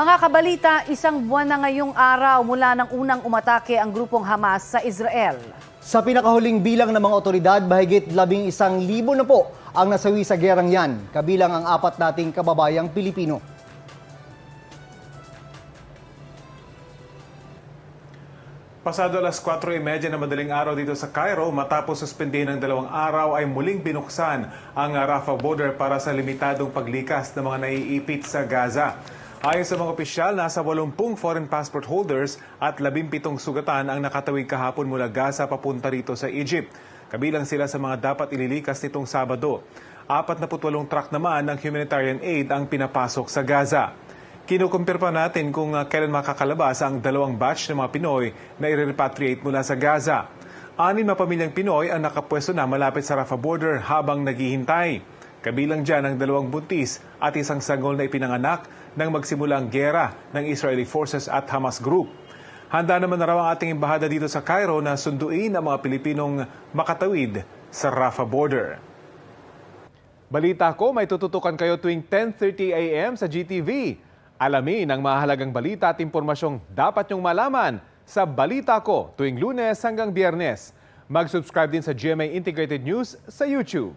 Mga kabalita, isang buwan na ngayong araw mula nang unang umatake ang grupong Hamas sa Israel. Sa pinakahuling bilang ng mga otoridad, mahigit 11,000 na po ang nasawi sa gerang yan, kabilang ang 4 nating kababayang Pilipino. Pasado alas 4:30 na madaling araw dito sa Cairo, matapos suspendin ng 2 araw ay muling binuksan ang Rafah border para sa limitadong paglikas ng mga naiipit sa Gaza. Ayon sa mga opisyal, nasa 80 foreign passport holders at 17 sugatan ang nakatawid kahapon mula Gaza papunta rito sa Egypt. Kabilang sila sa mga dapat ililikas nitong Sabado. 48 truck naman ng humanitarian aid ang pinapasok sa Gaza. Kinukumpirma natin kung kailan makakalabas ang 2 batch ng mga Pinoy na i-repatriate mula sa Gaza. 6 na pamilyang Pinoy ang nakapwesto na malapit sa Rafah border habang naghihintay. Kabilang dyan ang 2 buntis at isang sanggol na ipinanganak nang magsimula ang gera ng Israeli forces at Hamas group. Handa naman na raw ang ating embahada dito sa Cairo na sunduin ang mga Pilipinong makatawid sa Rafah border. Balita ko, may tututukan kayo tuwing 10:30 a.m. sa GTV. Alamin ang mahalagang balita at impormasyong dapat nyong malaman sa Balita Ko tuwing Lunes hanggang Biyernes. Mag-subscribe din sa GMA Integrated News sa YouTube.